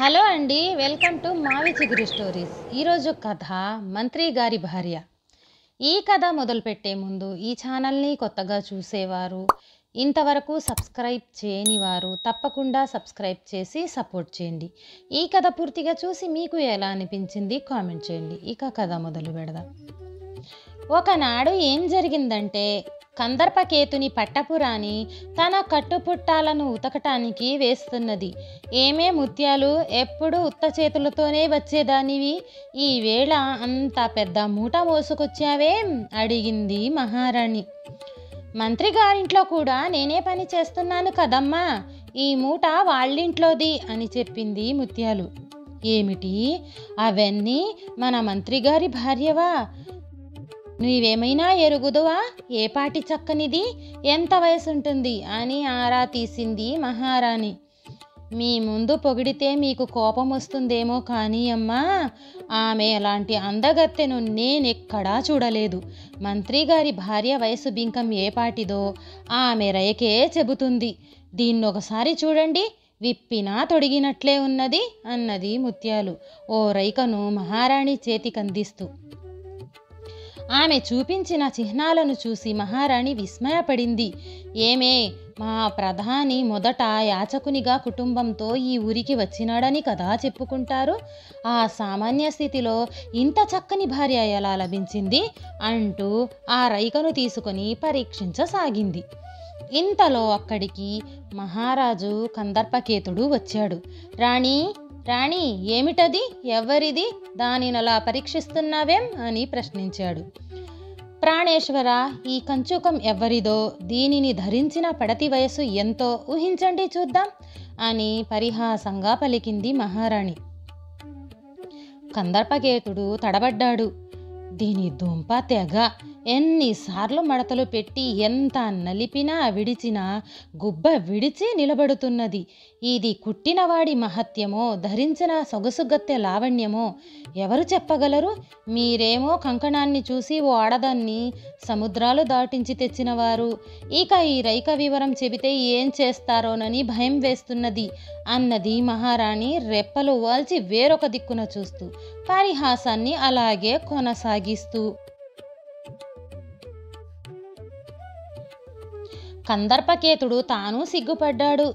Hello అండి, welcome to మావి చిగురు స్టోరీస్. ఈరోజు కథ మంత్రి గారి భార్య. ఈ కథ మొదలుపెట్టే ముందు ఈ ఛానల్ని కొత్తగా చూసేవారు, ఇంతవరకు సబ్స్క్రైబ్ చేయని వారు తప్పకుండా సబ్స్క్రైబ్ చేసి సపోర్ట్ చేయండి. ఈ కథ పూర్తిగా చూసి మీకు ఎలా అనిపించింది కామెంట్ చేయండి. ఇక కథ మొదలు పెడదాం. ఒకనాడు ఏం జరిగిందంటే, కందర్పకేతుని పట్టపురాణి తన కట్టుపుట్టాలను ఉతకటానికి వేస్తున్నది. ఏమే ముత్యాలు, ఎప్పుడు ఉత్త చేతులతోనే వచ్చేదానివి, ఈవేళ అంత పెద్ద మూట మోసుకొచ్చావేం అడిగింది మహారాణి. మంత్రి గారింట్లో కూడా నేనే పని చేస్తున్నాను కదమ్మా, ఈ మూట వాళ్ళింట్లోది అని చెప్పింది ముత్యాలు. ఏమిటి, అవన్నీ మన మంత్రి గారి భార్యవా? నీవేమైనా ఎరుగుదువా? ఏ పాటి చక్కనిది, ఎంత వయసుంటుంది అని ఆరా తీసింది మహారాణి. మీ ముందు పొగిడితే మీకు కోపం వస్తుందేమో కానీ అమ్మా, ఆమె అలాంటి అందగత్తెను నేనెక్కడా చూడలేదు. మంత్రి గారి భార్య వయసు బింకం ఏ పాటిదో ఆమె రైకే చెబుతుంది. దీన్నొకసారి చూడండి, విప్పినా తొడిగినట్లే ఉన్నది అన్నది ముత్యాలు ఓ రైకను మహారాణి చేతికందిస్తూ. ఆమె చూపించిన చిహ్నాలను చూసి మహారాణి విస్మయపడింది. ఏమే, మా ప్రధాని మొదట యాచకునిగా కుటుంబంతో ఈ ఊరికి వచ్చినాడని కదా చెప్పుకుంటారు. ఆ సామాన్య స్థితిలో ఇంత చక్కని భార్య ఎలా లభించింది అంటూ ఆ రైకను తీసుకొని పరీక్షించసాగింది. ఇంతలో అక్కడికి మహారాజు కందర్పకేతుడు వచ్చాడు. రాణి రాణి, ఏమిటది, ఎవరిది, దానినలా పరీక్షిస్తున్నావేం అని ప్రశ్నించాడు. ప్రాణేశ్వర, ఈ కంచుకం ఎవరిదో, దీనిని ధరించిన పడతి వయసు ఎంతో ఊహించండి చూద్దాం అని పరిహాసంగా పలికింది మహారాణి. కందర్పకేతుడు తడబడ్డాడు. దీని దుంప తెగ, ఎన్నిసార్లు మడతలు పెట్టి ఎంత నలిపినా విడిచినా గుబ్బ విడిచి నిలబడుతున్నది. ఇది కుట్టినవాడి మహత్యమో ధరించిన సొగసుగత్తె లావణ్యమో ఎవరు చెప్పగలరు? మీరేమో కంకణాన్ని చూసి ఓ ఆడదాన్ని సముద్రాలు దాటించి తెచ్చినవారు. ఇక ఈ రైక వివరం చెబితే ఏం చేస్తారోనని భయం వేస్తున్నది అన్నది మహారాణి రెప్పలు వాల్చి వేరొక దిక్కున చూస్తూ, పరిహాసాన్ని అలాగే కొనసాగిస్తూ. కందర్పకేతుడు తాను సిగ్గుపడ్డాడు.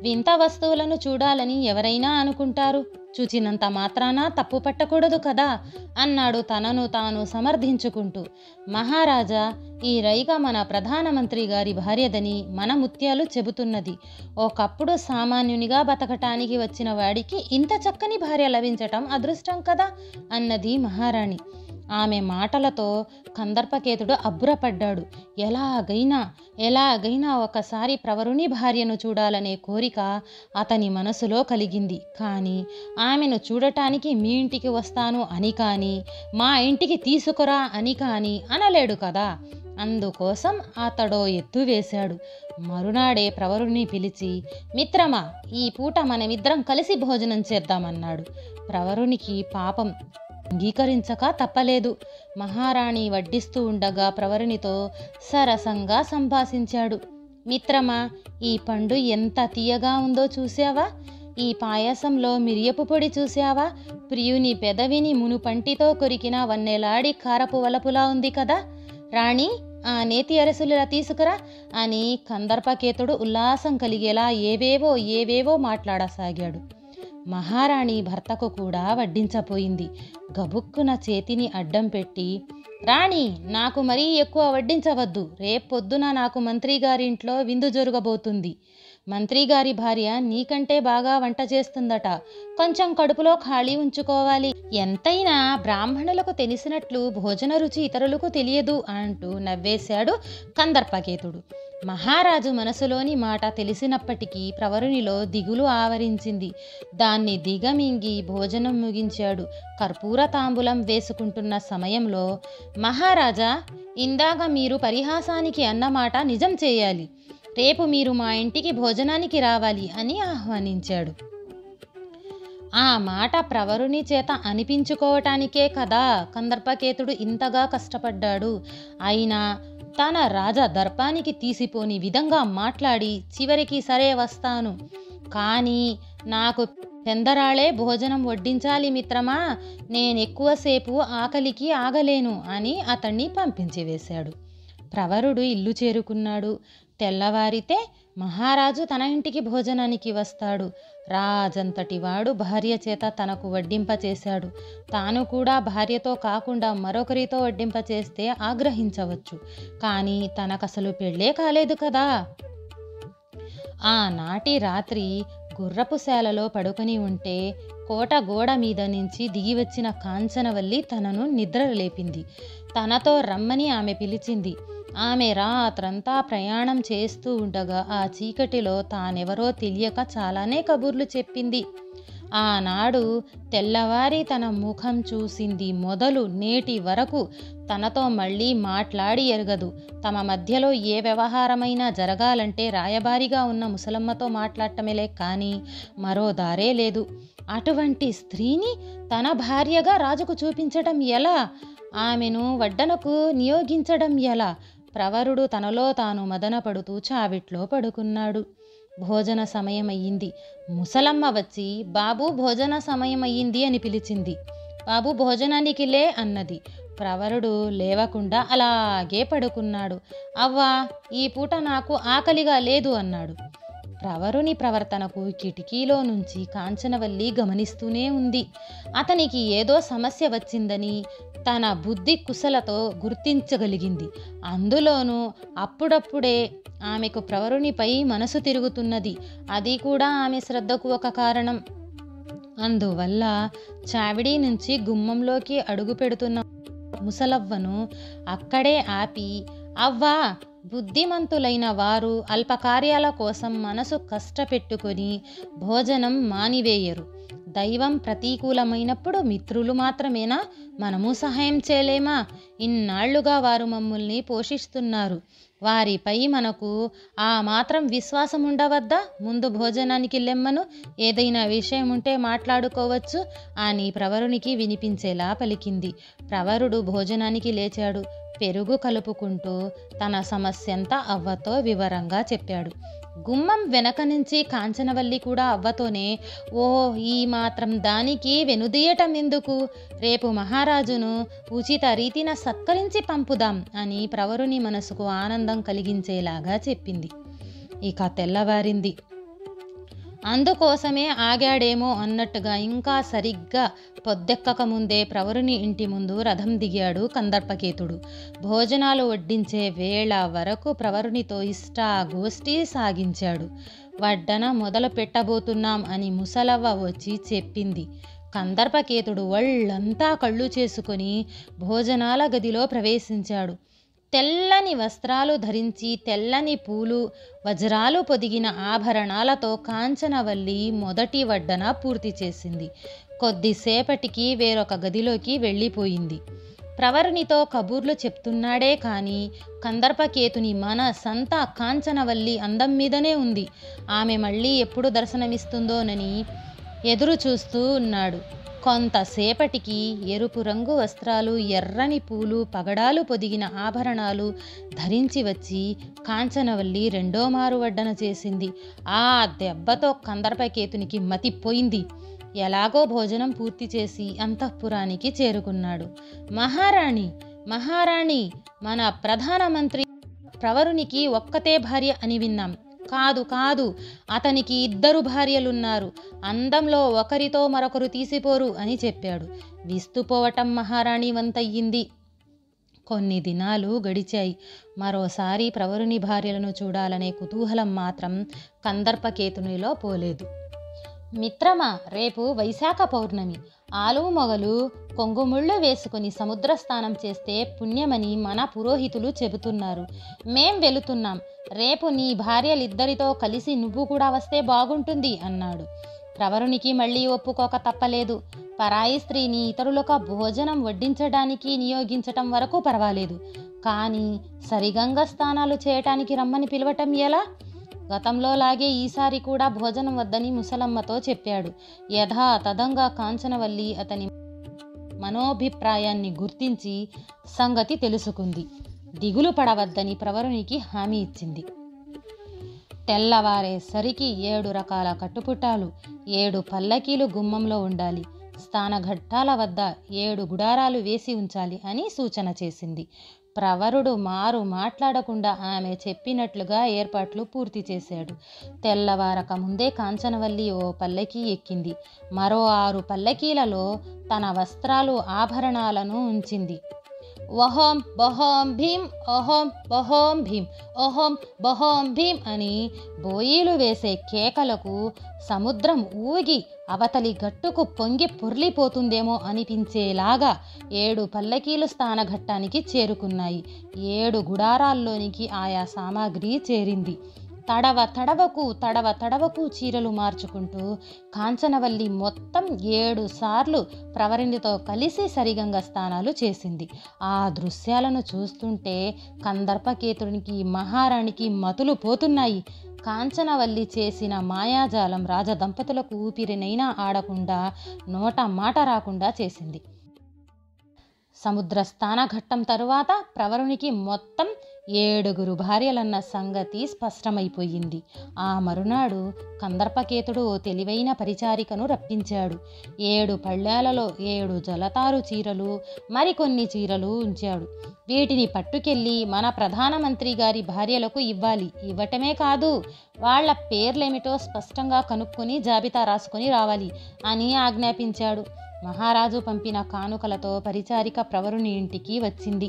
వింత వస్తువులను చూడాలని ఎవరైనా అనుకుంటారు, చూచినంత మాత్రాన తప్పు పట్టకూడదు కదా అన్నాడు తనను తాను సమర్థించుకుంటూ. మహారాజా, ఈ రైక మన ప్రధానమంత్రి గారి భార్యదని మన ముత్యాలు చెబుతున్నది. ఒకప్పుడు సామాన్యునిగా బతకటానికి వచ్చిన వాడికి ఇంత చక్కని భార్య లభించటం అదృష్టం కదా అన్నది మహారాణి. ఆమె మాటలతో కందర్పకేతుడు అబ్బురపడ్డాడు. ఎలాగైనా ఒకసారి ప్రవరుని భార్యను చూడాలనే కోరిక అతని మనసులో కలిగింది. కానీ ఆమెను చూడటానికి మీ ఇంటికి వస్తాను అని కానీ, మా ఇంటికి తీసుకురా అని కానీ అనలేడు కదా. అందుకోసం అతడో ఎత్తు వేశాడు. మరునాడే ప్రవరుని పిలిచి, మిత్రమా, ఈ పూట మనమిద్దరం కలిసి భోజనం చేద్దామన్నాడు. ప్రవరునికి పాపం అంగీకరించక తప్పలేదు. మహారాణి వడ్డిస్తూ ఉండగా ప్రవరునితో సరసంగా సంభాషించాడు. మిత్రమా, ఈ పండు ఎంత తీయగా ఉందో చూశావా? ఈ పాయసంలో మిరియపు పొడి చూశావా? ప్రియుని పెదవిని మునుపంటితో కొరికిన వన్నెలాడి కారపు వలపులా ఉంది కదా. రాణి, ఆ నేతి అరసులా తీసుకురా అని కందర్పకేతుడు ఉల్లాసం కలిగేలా ఏవేవో మాట్లాడసాగాడు. మహారాణి భర్తకు కూడా వడ్డించపోయింది. గబుక్కున చేతిని అడ్డం పెట్టి, రాణి, నాకు మరీ ఎక్కువ వడ్డించవద్దు. రేపొద్దున నాకు మంత్రి గారింట్లో విందు జరగబోతుంది. మంత్రిగారి భార్య నీకంటే బాగా వంట చేస్తుందట. కొంచెం కడుపులో ఖాళీ ఉంచుకోవాలి. ఎంతైనా బ్రాహ్మణులకు తెలిసినట్లు భోజన రుచి ఇతరులకు తెలియదు అంటూ నవ్వేశాడు కందర్పకేతుడు. మహారాజు మనసులోని మాట తెలిసినప్పటికీ ప్రవరునిలో దిగులు ఆవరించింది. దాన్ని దిగమింగి భోజనం ముగించాడు. కర్పూర తాంబూలం వేసుకుంటున్న సమయంలో, మహారాజా, ఇందాక మీరు పరిహాసానికి అన్నమాట నిజం చేయాలి. రేపు మీరు మా ఇంటికి భోజనానికి రావాలి అని ఆహ్వానించాడు. ఆ మాట ప్రవరుని చేత అనిపించుకోవటానికే కదా కందర్పకేతుడు ఇంతగా కష్టపడ్డాడు. అయినా తన రాజా దర్పానికి తీసిపోని విధంగా మాట్లాడి చివరికి సరే వస్తాను, కానీ నాకు పెందరాళే భోజనం వడ్డించాలి మిత్రమా, నేనెక్కువసేపు ఆకలికి ఆగలేను అని అతన్ని పంపించి వేశాడు. ప్రవరుడు ఇల్లు చేరుకున్నాడు. తెల్లవారితే మహారాజు తన ఇంటికి భోజనానికి వస్తాడు. రాజంతటి వాడు భార్య చేత తనకు వడ్డింపచేశాడు. తాను కూడా భార్యతో కాకుండా మరొకరితో వడ్డింపచేస్తే ఆగ్రహించవచ్చు. కానీ తనకసలు పెళ్ళే కాలేదు కదా. ఆనాటి రాత్రి గుర్రపు శాలలో పడుకొని ఉంటే కోట గోడ మీద నుంచి దిగివచ్చిన కాంచనవల్లి తనను నిద్రలేపింది. తనతో రమ్మని ఆమె పిలిచింది. ఆమె రాత్రంతా ప్రయాణం చేస్తూ ఉండగా ఆ చీకటిలో తానెవరో తెలియక చాలానే కబుర్లు చెప్పింది. ఆనాడు తెల్లవారి తన ముఖం చూసింది మొదలు నేటి వరకు తనతో మళ్ళీ మాట్లాడి ఎరగదు. తమ మధ్యలో ఏ వ్యవహారమైనా జరగాలంటే రాయబారిగా ఉన్న ముసలమ్మతో మాట్లాడటమేలే కానీ మరో దారే లేదు. అటువంటి స్త్రీని తన భార్యగా రాజుకు చూపించడం ఎలా? ఆమెను వడ్డనకు నియోగించడం ఎలా? ప్రవరుడు తనలో తాను మదనపడుతూ చావిట్లో పడుకున్నాడు. భోజన సమయం అయ్యింది. ముసలమ్మ వచ్చి బాబు భోజన సమయం అయ్యింది అని పిలిచింది. బాబు భోజనానికి లే అన్నది. ప్రవరుడు లేవకుండా అలాగే పడుకున్నాడు. అవ్వా, ఈ పూట నాకు ఆకలిగా లేదు అన్నాడు. ప్రవరుని ప్రవర్తనకు కిటికీలో నుంచి కాంచనవల్లి గమనిస్తూనే ఉంది. అతనికి ఏదో సమస్య వచ్చిందని తన బుద్ధి కుశలతో గుర్తించగలిగింది. అందులోనూ అప్పుడప్పుడే ఆమెకు ప్రవరునిపై మనసు తిరుగుతున్నది. అది కూడా ఆమె శ్రద్ధకు ఒక కారణం. అందువల్ల చావిడి నుంచి గుమ్మంలోకి అడుగు పెడుతున్న ముసలవ్వను అక్కడే ఆపి, అవ్వా, బుద్ధిమంతులైన వారు అల్పకార్యాల కోసం మనసు కష్టపెట్టుకొని భోజనం మానివేయరు. దైవం ప్రతికూలమైనప్పుడు మిత్రులు మాత్రమేనా? మనము సహాయం చేయలేమా? ఇన్నాళ్లుగా వారు మమ్మల్ని పోషిస్తున్నారు. వారిపై మనకు ఆ మాత్రం విశ్వాసం ఉండవద్దా? ముందు భోజనానికి లెమ్మను, ఏదైనా విషయం ఉంటే మాట్లాడుకోవచ్చు అని ప్రవరునికి వినిపించేలా పలికింది. ప్రవరుడు భోజనానికి లేచాడు. పెరుగు కలుపుకుంటూ తన సమస్యంతా అవ్వతో వివరంగా చెప్పాడు. గుమ్మం వెనక నుంచి కాంచనవల్లి కూడా అవ్వతోనే, ఓ, ఈ మాత్రం దానికి వెనుదీయటం ఎందుకు? రేపు మహారాజును ఉచిత రీతిన సత్కరించి పంపుదాం అని ప్రవరుని మనసుకు ఆనందం కలిగించేలాగా చెప్పింది. ఇక తెల్లవారింది. అందుకోసమే ఆగాడేమో అన్నట్టుగా ఇంకా సరిగ్గా పొద్దెక్కక ముందే ప్రవరుని ఇంటి ముందు రథం దిగాడు కందర్పకేతుడు. భోజనాలు వడ్డించే వేళ వరకు ప్రవరునితో ఇష్టాగోష్ఠి సాగించాడు. వడ్డన మొదలు పెట్టబోతున్నాం అని ముసలవ్వ వచ్చి చెప్పింది. కందర్పకేతుడు ఒళ్ళంతా కళ్ళు చేసుకొని భోజనాల గదిలో ప్రవేశించాడు. తెల్లని వస్త్రాలు ధరించి తెల్లని పూలు వజ్రాలు పొదిగిన ఆభరణాలతో కాంచనవల్లి మొదటి వడ్డన పూర్తి చేసింది. కొద్దిసేపటికి వేరొక గదిలోకి వెళ్ళిపోయింది. ప్రవరునితో కబుర్లు చెప్తున్నాడే కానీ కందర్పకేతుని మనసంతా కాంచనవల్లి అందం మీదనే ఉంది. ఆమె మళ్ళీ ఎప్పుడు దర్శనమిస్తుందోనని ఎదురు చూస్తూ ఉన్నాడు. కొంతసేపటికి ఎరుపు రంగు వస్త్రాలు, ఎర్రని పూలు, పగడాలు పొదిగిన ఆభరణాలు ధరించి వచ్చి కాంచనవల్లి రెండో మారు వడ్డన చేసింది. ఆ దెబ్బతో కందర్పకేతునికి మతిపోయింది. ఎలాగో భోజనం పూర్తి చేసి అంతఃపురానికి చేరుకున్నాడు. మహారాణి, మహారాణి, మన ప్రధానమంత్రి ప్రవరునికి ఒక్కతే భార్య అని విన్నాం. కాదు కాదు, అతనికి 2 భార్యలున్నారు. అందంలో ఒకరితో మరొకరు తీసిపోరు అని చెప్పాడు. విస్తుపోవటం మహారాణి వంతయ్యింది. కొన్ని దినాలు గడిచాయి. మరోసారి ప్రవరుని భార్యలను చూడాలనే కుతూహలం మాత్రం కందర్పకేతునిలో పోలేదు. మిత్రమా, రేపు వైశాఖ పౌర్ణమి. ఆలు మొగలు కొంగుముళ్ళు వేసుకుని సముద్ర స్నానం చేస్తే పుణ్యమని మన పురోహితులు చెబుతున్నారు. మేం వెళుతున్నాం. రేపు నీ భార్యలిద్దరితో కలిసి నువ్వు కూడా వస్తే బాగుంటుంది అన్నాడు. ప్రవరునికి మళ్ళీ ఒప్పుకోక తప్పలేదు. పరాయి స్త్రీని ఇతరులకు భోజనం వడ్డించడానికి నియోగించటం వరకు పర్వాలేదు, కానీ సరిగంగ స్నానాలు చేయటానికి రమ్మని పిలవటం ఎలా? గతంలో లాగే ఈసారి కూడా భోజనం వద్దని ముసలమ్మతో చెప్పాడు. యథాతథంగా కాంచనవల్లి అతని మనోభిప్రాయాన్ని గుర్తించి సంగతి తెలుసుకుంది. దిగులు పడవద్దని ప్రవరునికి హామీ ఇచ్చింది. తెల్లవారేసరికి 7 రకాల కట్టుపుటాలు, 7 పల్లకీలు గుమ్మంలో ఉండాలి. స్నానఘట్టాల వద్ద 7 గుడారాలు వేసి ఉంచాలి అని సూచన చేసింది. ప్రవరుడు మారు మాట్లాడకుండా ఆమె చెప్పినట్లుగా ఏర్పాట్లు పూర్తి చేశాడు. తెల్లవారక ముందే కాంచనవల్లి ఓ పల్లకీ ఎక్కింది. మరో 6 పల్లకీలలో తన వస్త్రాలు, ఆభరణాలను ఉంచింది. వహోం బహోం భీం, ఓహోం బహోం భీం, ఓహోం బహోం భీం అని బోయీలు వేసే కేకలకు సముద్రం ఊగి అవతలి గట్టుకు పొంగి పొర్లిపోతుందేమో అనిపించేలాగా 7 పల్లకీలు స్థానఘట్టానికి చేరుకున్నాయి. 7 గుడారాల్లోనికి ఆయా సామాగ్రి చేరింది. తడవ తడవకు చీరలు మార్చుకుంటూ కాంచనవల్లి మొత్తం 7 సార్లు ప్రవరునితో కలిసి సరిగంగ స్నానాలు చేసింది. ఆ దృశ్యాలను చూస్తుంటే కందర్పకేతునికి, మహారాణికి మతులు పోతున్నాయి. కాంచనవల్లి చేసిన మాయాజాలం రాజదంపతులకు ఊపిరినైనా ఆడకుండా, నోట మాట రాకుండా చేసింది. సముద్ర స్థానఘట్టం తరువాత ప్రవరునికి మొత్తం 7 భార్యలన్న సంగతి స్పష్టమైపోయింది. ఆ మరునాడు కందర్పకేతుడు ఓ తెలివైన పరిచారికను రప్పించాడు. 7 పళ్ళాలలో 7 జలతారు చీరలు, మరికొన్ని చీరలు ఉంచాడు. వీటిని పట్టుకెళ్ళి మన ప్రధానమంత్రి గారి భార్యలకు ఇవ్వాలి. ఇవ్వటమే కాదు, వాళ్ల పేర్లేమిటో స్పష్టంగా కనుక్కొని జాబితా రాసుకొని రావాలి అని ఆజ్ఞాపించాడు. మహారాజు పంపిన కానుకలతో పరిచారిక ప్రవరుని ఇంటికి వచ్చింది.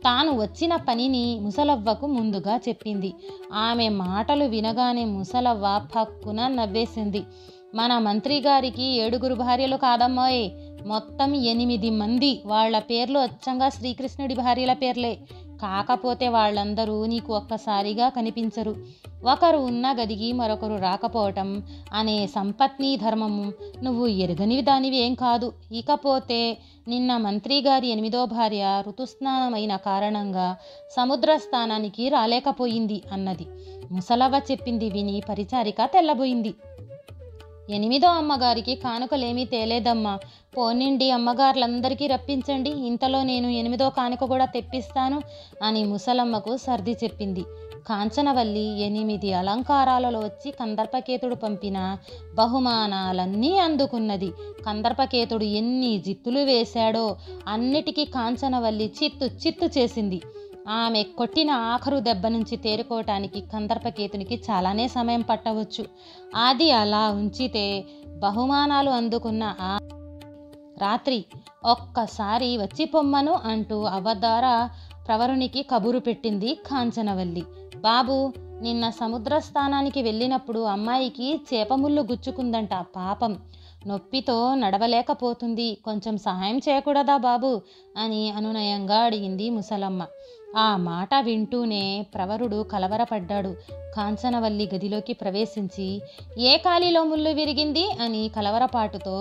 తాను వచ్చిన పనిని ముసలవ్వకు ముందుగా చెప్పింది. ఆమె మాటలు వినగానే ముసలవ్వ పక్కున నవ్వేసింది. మన మంత్రి గారికి 7 భార్యలు కాదమ్మోయ్, మొత్తం 8 మంది. వాళ్ల పేర్లు అచ్చంగా శ్రీకృష్ణుడి భార్యల పేర్లే. కాకపోతే వాళ్ళందరూ నీకు ఒక్కసారిగా కనిపించరు. ఒకరు ఉన్న గదికి మరొకరు రాకపోవటం అనే సంపత్ని ధర్మము నువ్వు ఎరగని దానివి ఏం కాదు. ఇకపోతే నిన్న మంత్రి గారి 8వ భార్య ఋతుస్నానమైన కారణంగా సముద్ర స్థానానికి రాలేకపోయింది అన్నది. ముసలవ్వ చెప్పింది విని పరిచారిక తెల్లబోయింది. 8వ అమ్మగారికి కానుకలేమీ తేలేదమ్మా. పోనిండి, అమ్మగారులందరికీ రప్పించండి, ఇంతలో నేను 8వ కానుక కూడా తెప్పిస్తాను అని ముసలమ్మకు సర్ది చెప్పింది. కాంచనవల్లి 8 అలంకారాలలో వచ్చి కందర్పకేతుడు పంపిన బహుమానాలన్నీ అందుకున్నది. కందర్పకేతుడు ఎన్ని జిత్తులు వేశాడో అన్నిటికీ కాంచనవల్లి చిత్తు చేసింది. ఆమె కొట్టిన ఆఖరు దెబ్బ నుంచి తేరుకోవటానికి కందర్పకేతునికి చాలానే సమయం పట్టవచ్చు. అది అలా ఉంచితే బహుమానాలు అందుకున్న ఆ రాత్రి ఒక్కసారి వచ్చి పొమ్మను అంటూ అవతార ప్రవరునికి కబురు పెట్టింది కాంచనవల్లి. బాబు, నిన్న సముద్ర స్థానానికి వెళ్ళినప్పుడు అమ్మాయికి చేపముళ్ళు గుచ్చుకుందంట. పాపం, నొప్పితో నడవలేకపోతుంది. కొంచెం సహాయం చేయకూడదా బాబు అని అనునయంగా అడిగింది ముసలమ్మ. ఆ మాట వింటూనే ప్రవరుడు కలవరపడ్డాడు. కాంచనవల్లి గదిలోకి ప్రవేశించి ఏ ఖాళీలో ముళ్ళు విరిగింది అని కలవరపాటుతో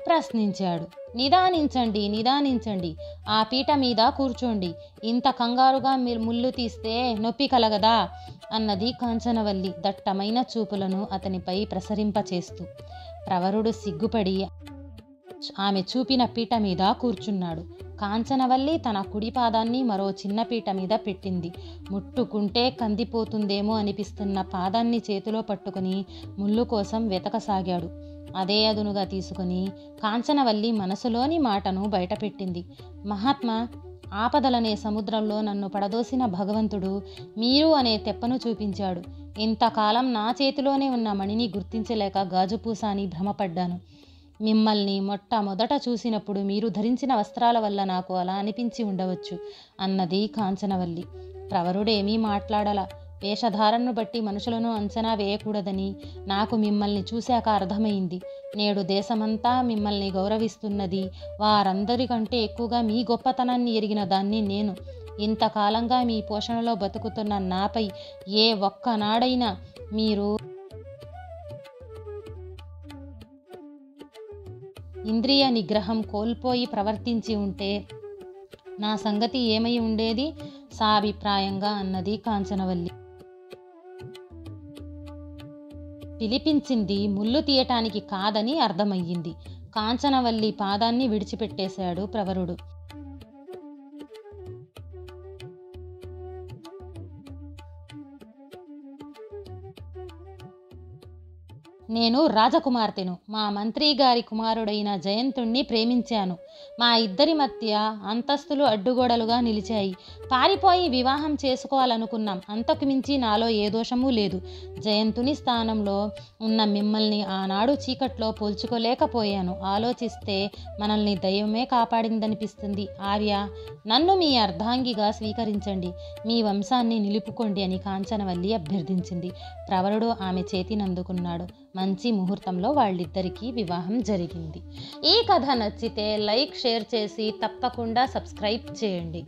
ప్రశ్నించాడు. నిదానించండి, ఆ పీట మీద కూర్చోండి. ఇంత కంగారుగా మీరు ముళ్ళు తీస్తే నొప్పి కలగదా అన్నది కాంచనవల్లి దట్టమైన చూపులను అతనిపై ప్రసరింపచేస్తూ. ప్రవరుడు సిగ్గుపడి ఆమె చూపిన పీట మీద కూర్చున్నాడు. కాంచనవల్లి తన కుడి పాదాన్ని మరో చిన్న పీట మీద పెట్టింది. ముట్టుకుంటే కందిపోతుందేమో అనిపిస్తున్న పాదాన్ని చేతిలో పట్టుకుని ముళ్ళు కోసం వెతకసాగాడు. అదే అదునుగా తీసుకుని కాంచనవల్లి మనసులోని మాటను బయటపెట్టింది. మహాత్మా, ఆపదలనే సముద్రంలో నన్ను పడదోసిన భగవంతుడు మీరు అనే తెప్పను చూపించాడు. ఇంతకాలం నా చేతిలోనే ఉన్న మణిని గుర్తించలేక గాజుపూసాని భ్రమపడ్డాను. మిమ్మల్ని మొట్టమొదట చూసినప్పుడు మీరు ధరించిన వస్త్రాల వల్ల నాకు అలా అనిపించి ఉండవచ్చు అన్నది కాంచనవల్లి. ప్రవరుడేమీ మాట్లాడలా. వేషధారణను బట్టి మనుషులను అంచనా వేయకూడదని నాకు మిమ్మల్ని చూశాక అర్థమైంది. నేడు దేశమంతా మిమ్మల్ని గౌరవిస్తున్నది. వారందరికంటే ఎక్కువగా మీ గొప్పతనాన్ని ఎరిగిన దాన్ని నేను. ఇంతకాలంగా మీ పోషణలో బతుకుతున్న నాపై ఏ ఒక్కనాడైనా మీరు ఇంద్రియ నిగ్రహం కోల్పోయి ప్రవర్తించి ఉంటే నా సంగతి ఏమై ఉండేది సాభిప్రాయంగా అన్నది కాంచనవల్లి. పిలిపించింది ముళ్ళు తీయటానికి కాదని అర్థమయ్యింది. కాంచనవల్లి పాదాన్ని విడిచిపెట్టేశాడు ప్రవరుడు. నేను రాజకుమార్తెను. మా మంత్రి గారి కుమారుడైన జయంతుణ్ణి ప్రేమించాను. మా ఇద్దరి మధ్య అంతస్తులు అడ్డుగోడలుగా నిలిచాయి. పారిపోయి వివాహం చేసుకోవాలనుకున్నాం. అంతకు మించి నాలో ఏ దోషమూ లేదు. జయంతుని స్థానంలో ఉన్న మిమ్మల్ని ఆనాడు చీకట్లో పోల్చుకోలేకపోయాను. ఆలోచిస్తే మనల్ని దైవమే కాపాడిందనిపిస్తుంది. ఆర్య, నన్ను మీ అర్ధాంగిగా స్వీకరించండి. మీ వంశాన్ని నిలుపుకోండి అని కాంచనవల్లి అభ్యర్థించింది. ప్రవరుడు ఆమె చేతినందుకున్నాడు. మంచి ముహూర్తంలో వాళ్ళిద్దరికీ వివాహం జరిగింది. ఈ కథ నచ్చితే లైక్, షేర్ చేసి తప్పకుండా సబ్స్క్రైబ్ చేయండి.